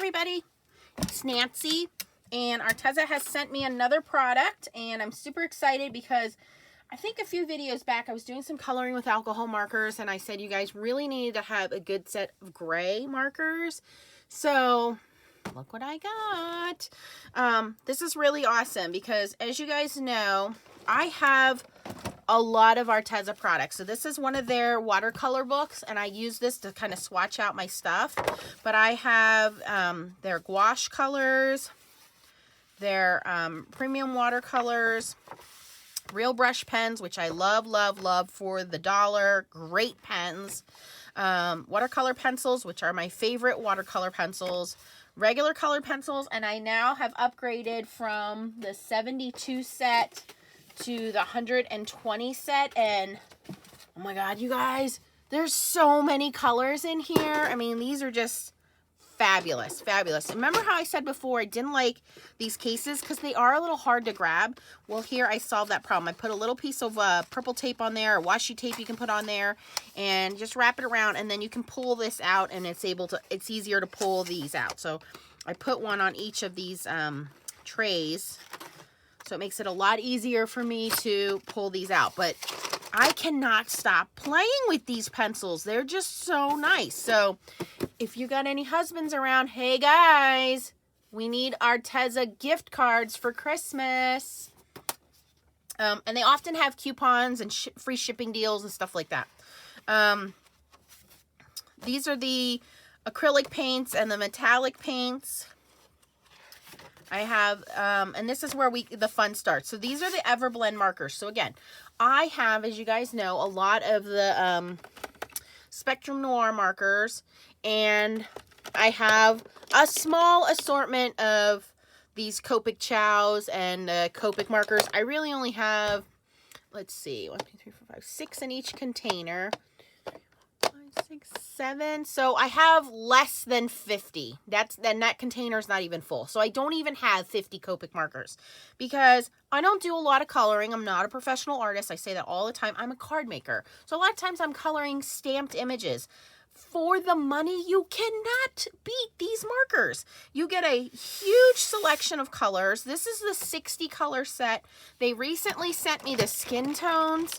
everybody, it's Nancy, and Arteza has sent me another product, and I'm super excited because I think a few videos back I was doing some coloring with alcohol markers, and I said you guys really need to have a good set of gray markers. So look what I got. This is really awesome because, as you guys know, I have a lot of Arteza products. So this is one of their watercolor books, and I use this to kind of swatch out my stuff. But I have their gouache colors, their premium watercolors, real brush pens, which I love, love, love for the dollar. Great pens. Watercolor pencils, which are my favorite watercolor pencils. Regular colored pencils, and I now have upgraded from the 72 set to the 120 set, and oh my god, you guys, there's so many colors in here. I mean, these are just fabulous, fabulous. Remember how I said before I didn't like these cases because they are a little hard to grab? Well, here I solved that problem. I put a little piece of purple tape on there, or washi tape you can put on there, and just wrap it around, and then you can pull this out, and it's easier to pull these out. So I put one on each of these trays, so it makes it a lot easier for me to pull these out. But I cannot stop playing with these pencils. They're just so nice. So if you got any husbands around, hey guys, we need Arteza gift cards for Christmas. And they often have coupons and free shipping deals and stuff like that. These are the acrylic paints and the metallic paints. I have, and this is where the fun starts. So these are the Everblend markers. So again, I have, as you guys know, a lot of the Spectrum Noir markers, and I have a small assortment of these Copic Chows and Copic markers. I really only have, let's see, 1, 2, 3, 4, 5, 6 in each container. 6, 7. So I have less than 50. Then that container is not even full. So I don't even have 50 Copic markers because I don't do a lot of coloring. I'm not a professional artist. I say that all the time. I'm a card maker. So a lot of times I'm coloring stamped images. For the money, you cannot beat these markers. You get a huge selection of colors. This is the 60 color set. They recently sent me the skin tones,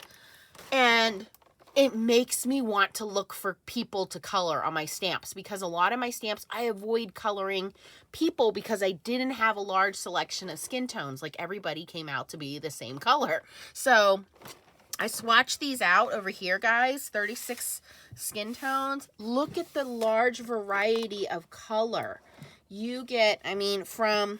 and it makes me want to look for people to color on my stamps, because a lot of my stamps, I avoid coloring people because I didn't have a large selection of skin tones. Like, everybody came out to be the same color. So I swatched these out over here, guys. 36 skin tones. Look at the large variety of color. You get, I mean, from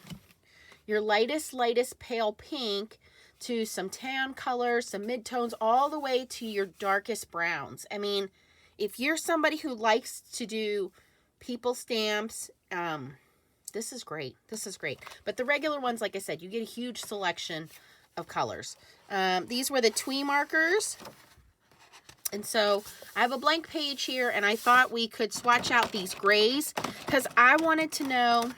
your lightest pale pink to some tan colors, some mid-tones, all the way to your darkest browns. I mean, if you're somebody who likes to do people stamps, this is great. This is great. But the regular ones, like I said, you get a huge selection of colors. These were the Twee markers. And so I have a blank page here, and I thought we could swatch out these grays because I wanted to know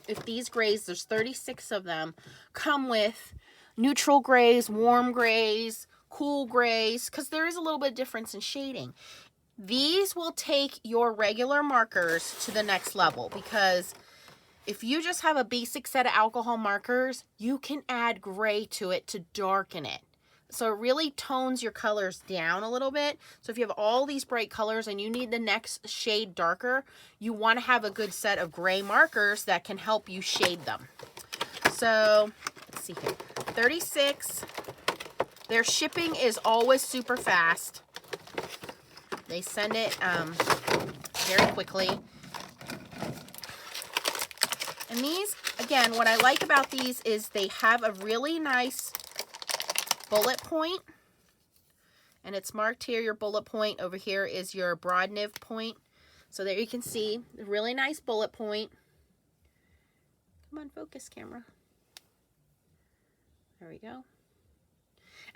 if these grays, there's 36 of them, come with neutral grays, warm grays, cool grays, because there is a little bit of difference in shading. These will take your regular markers to the next level, because if you just have a basic set of alcohol markers, you can add gray to it to darken it. So it really tones your colors down a little bit. So if you have all these bright colors and you need the next shade darker, you want to have a good set of gray markers that can help you shade them. So let's see here. 36. Their shipping is always super fast. They send it very quickly. And these, again, what I like about these is they have a really nice bullet point. And it's marked here, your bullet point. Over here is your broad nib point. So there you can see a really nice bullet point. Come on, focus, camera. There we go.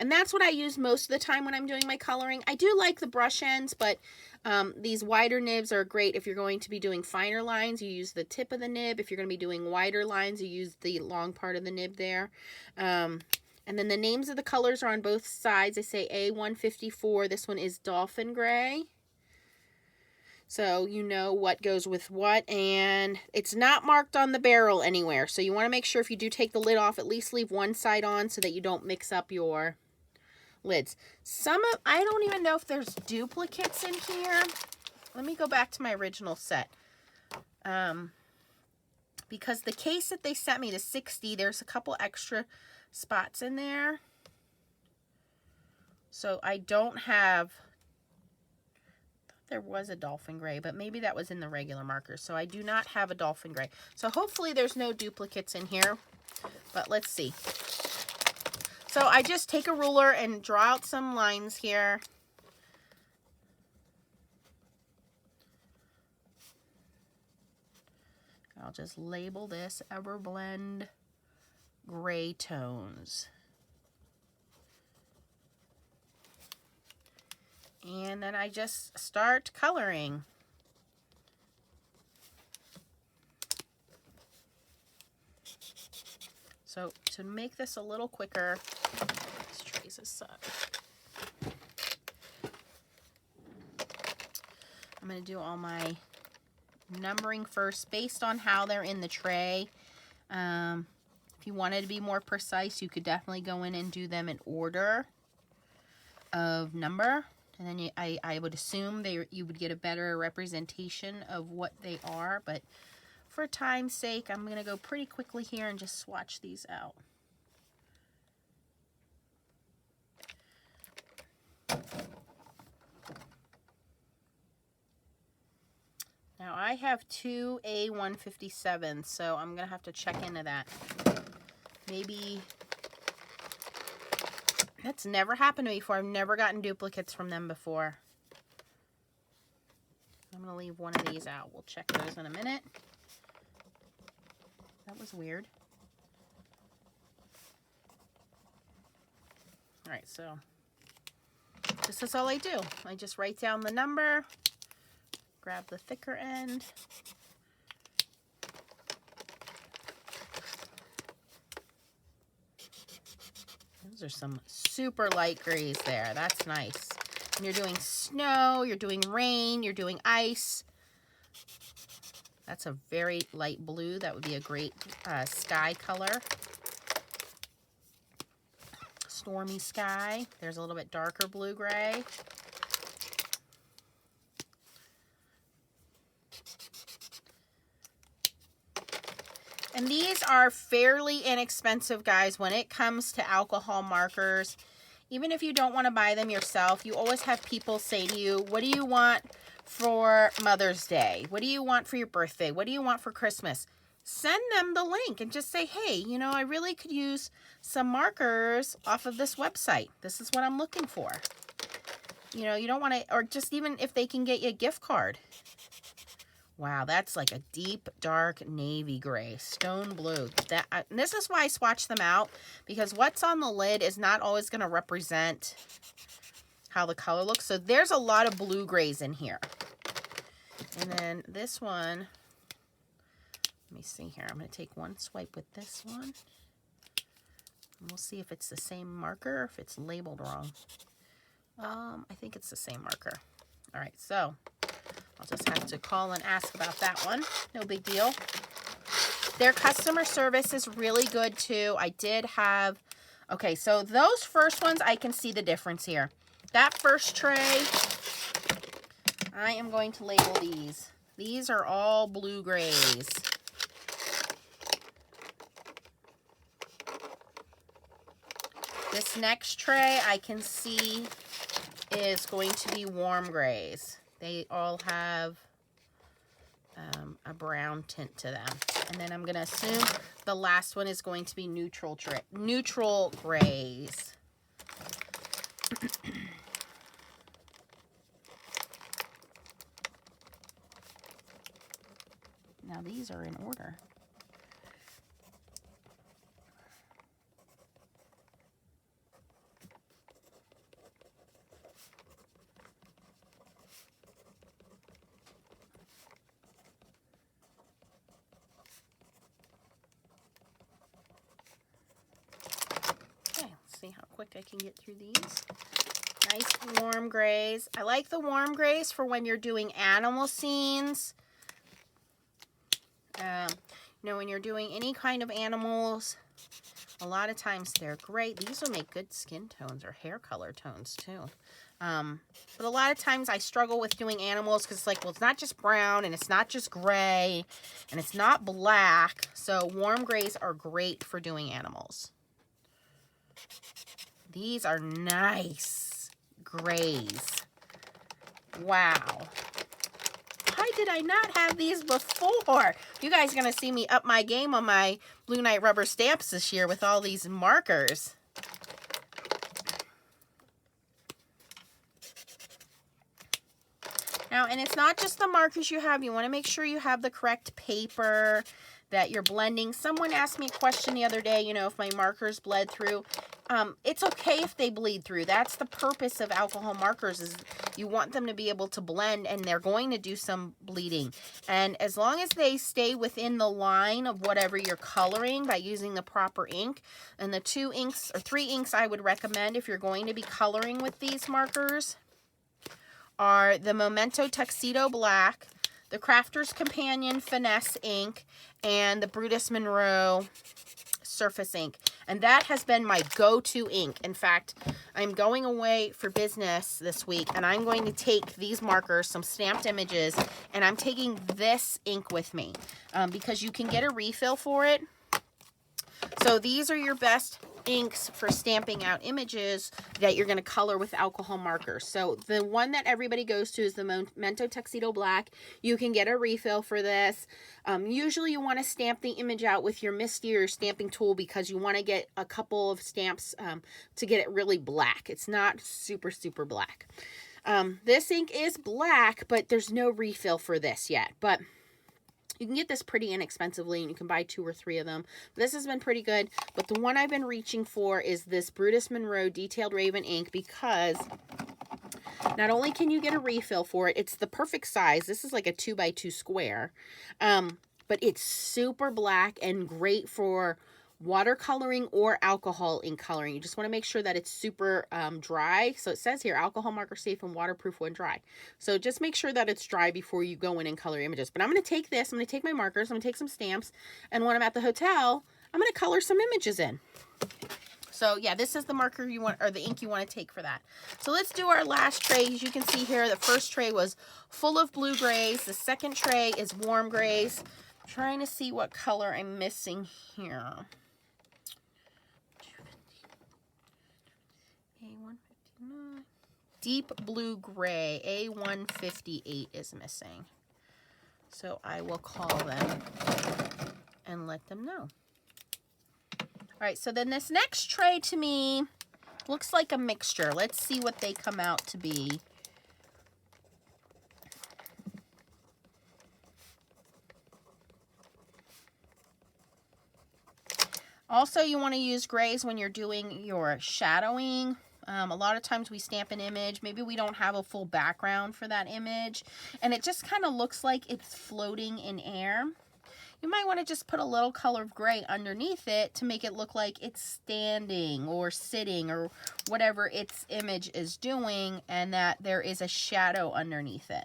And that's what I use most of the time when I'm doing my coloring. I do like the brush ends, but these wider nibs are great if you're going to be doing finer lines. You use the tip of the nib. If you're going to be doing wider lines, you use the long part of the nib there. And then the names of the colors are on both sides. I say A154. This one is Dolphin Gray. So you know what goes with what, and it's not marked on the barrel anywhere. So you want to make sure if you do take the lid off, at least leave one side on so that you don't mix up your lids. I don't even know if there's duplicates in here. Let me go back to my original set. Because the case that they sent me, the 60, there's a couple extra spots in there. So I don't have, there was a dolphin gray, but maybe that was in the regular markers. So I do not have a dolphin gray. So hopefully there's no duplicates in here, but let's see. So I just take a ruler and draw out some lines here. I'll just label this Everblend Gray Tones. And then I just start coloring. So to make this a little quicker, let's trace this up. I'm going to do all my numbering first based on how they're in the tray. If you wanted to be more precise, you could definitely go in and do them in order of number. And then I would assume you would get a better representation of what they are. But for time's sake, I'm going to go pretty quickly here and just swatch these out. Now I have two A157s, so I'm going to have to check into that. Maybe, that's never happened to me before. I've never gotten duplicates from them before. I'm going to leave one of these out. We'll check those in a minute. That was weird. Alright, so this is all I do. I just write down the number, grab the thicker end. Those are some super light grays there. That's nice. And you're doing snow, you're doing rain, you're doing ice. That's a very light blue. That would be a great sky color. Stormy sky. There's a little bit darker blue-gray. And these are fairly inexpensive, guys, when it comes to alcohol markers. Even if you don't want to buy them yourself, you always have people say to you, what do you want for Mother's Day? What do you want for your birthday? What do you want for Christmas? Send them the link and just say, hey, you know, I really could use some markers off of this website. This is what I'm looking for. You know, you don't want to, or just even if they can get you a gift card. Wow, that's like a deep, dark navy gray, stone blue. And this is why I swatch them out, because what's on the lid is not always going to represent how the color looks. So there's a lot of blue grays in here. And then this one, let me see here. I'm going to take one swipe with this one. And we'll see if it's the same marker or if it's labeled wrong. I think it's the same marker. All right, so I'll just have to call and ask about that one. No big deal. Their customer service is really good too. I did have, okay, so those first ones, I can see the difference here. That first tray, I am going to label these. These are all blue grays. This next tray I can see is going to be warm grays. They all have a brown tint to them. And then I'm going to assume the last one is going to be neutral grays. Now these are in order. See how quick I can get through these. nice warm grays. I like the warm grays for when you're doing animal scenes. You know, when you're doing any kind of animals, a lot of times they're great. These will make good skin tones or hair color tones too. But a lot of times I struggle with doing animals because it's like, well, it's not just brown and it's not just gray and it's not black. So warm grays are great for doing animals. These are nice grays. Wow. Why did I not have these before? You guys are going to see me up my game on my Blue Night rubber stamps this year with all these markers. Now, and it's not just the markers you have. You want to make sure you have the correct paper that you're blending. Someone asked me a question the other day, you know, if my markers bled through. It's okay if they bleed through. That's the purpose of alcohol markers, is you want them to be able to blend, and they're going to do some bleeding. And as long as they stay within the line of whatever you're coloring by using the proper ink, and the 2 inks or 3 inks I would recommend if you're going to be coloring with these markers are the Memento Tuxedo Black, the Crafter's Companion Finesse ink, and the Brutus Monroe Surface ink. And that has been my go-to ink. In fact, I'm going away for business this week, and I'm going to take these markers, some stamped images, and I'm taking this ink with me because you can get a refill for it. So these are your best inks for stamping out images that you're going to color with alcohol markers. So the one that everybody goes to is the Memento Tuxedo Black. You can get a refill for this. Usually you want to stamp the image out with your MISTI or your stamping tool because you want to get a couple of stamps to get it really black. It's not super, super black. This ink is black, but there's no refill for this yet. But you can get this pretty inexpensively, and you can buy 2 or 3 of them. This has been pretty good, but the one I've been reaching for is this Brutus Monroe Detailed Raven ink, because not only can you get a refill for it, it's the perfect size. This is like a 2x2 square, but it's super black and great for watercoloring or alcohol ink coloring. You just want to make sure that it's super dry. So it says here, alcohol marker safe and waterproof when dry. So just make sure that it's dry before you go in and color images. But I'm going to take this, I'm going to take my markers, I'm going to take some stamps, and when I'm at the hotel, I'm going to color some images in. So yeah, this is the marker you want, or the ink you want to take for that. So let's do our last tray. As you can see here, the first tray was full of blue grays. The second tray is warm grays. I'm trying to see what color I'm missing here. A159. Deep blue gray. A158 is missing. So I will call them and let them know. All right, so then this next tray to me looks like a mixture. Let's see what they come out to be. Also, you want to use grays when you're doing your shadowing. A lot of times we stamp an image. Maybe we don't have a full background for that image, and it just kind of looks like it's floating in air. You might want to just put a little color of gray underneath it to make it look like it's standing or sitting or whatever its image is doing, and that there is a shadow underneath it.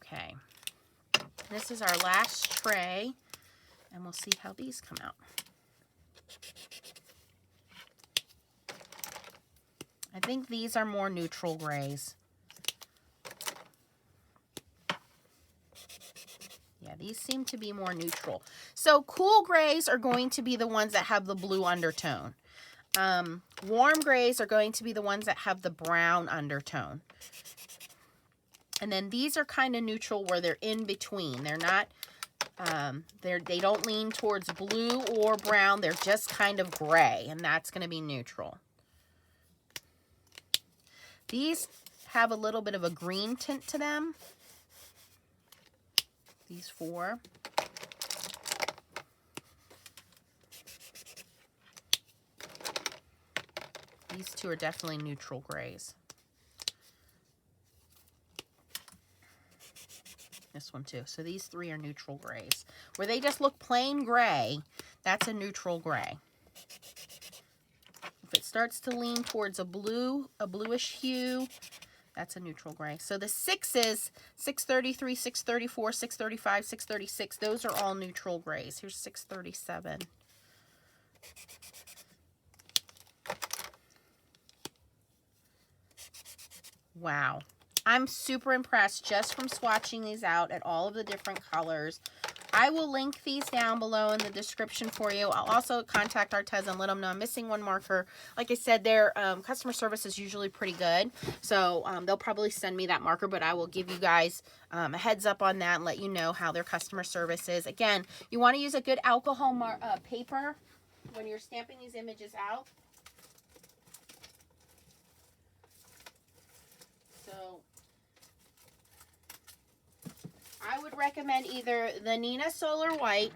Okay. This is our last tray, and we'll see how these come out. I think these are more neutral grays. Yeah, these seem to be more neutral. So cool grays are going to be the ones that have the blue undertone. Warm grays are going to be the ones that have the brown undertone. And then these are kind of neutral where they're in between. They're not, they don't lean towards blue or brown. They're just kind of gray, and that's going to be neutral. These have a little bit of a green tint to them. These 4. These 2 are definitely neutral grays. This one too. So these 3 are neutral grays. Where they just look plain gray, that's a neutral gray. starts to lean towards a bluish hue. That's a neutral gray. So the 6s, 633, 634, 635, 636, those are all neutral grays. Here's 637. Wow. I'm super impressed just from swatching these out at all of the different colors. I will link these down below in the description for you. I'll also contact Arteza and let them know I'm missing one marker. Like I said, their customer service is usually pretty good. So they'll probably send me that marker, but I will give you guys a heads up on that and let you know how their customer service is. Again, you want to use a good alcohol paper when you're stamping these images out. So I would recommend either the Nina Solar White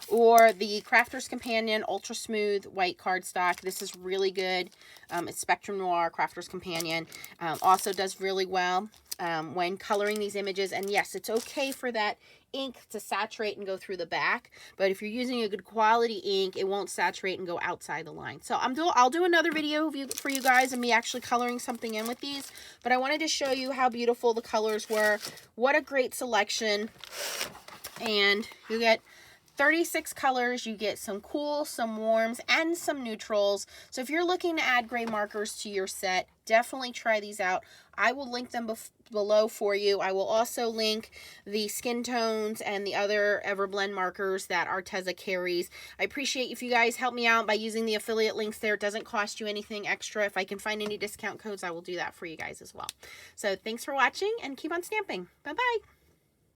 or the Crafter's Companion Ultra Smooth White cardstock. This is really good. It's Spectrum Noir Crafter's Companion. Also does really well when coloring these images. And yes, it's okay for that ink to saturate and go through the back, but if you're using a good quality ink, it won't saturate and go outside the line. So I'll do another video for you guys and me actually coloring something in with these, but I wanted to show you how beautiful the colors were. What a great selection. And you get 36 colors. You get some cool, some warms, and some neutrals. So if you're looking to add gray markers to your set, definitely try these out. I will link them below for you. I will also link the skin tones and the other Everblend markers that Arteza carries. I appreciate if you guys help me out by using the affiliate links there. It doesn't cost you anything extra. If I can find any discount codes, I will do that for you guys as well. So thanks for watching and keep on stamping. Bye-bye.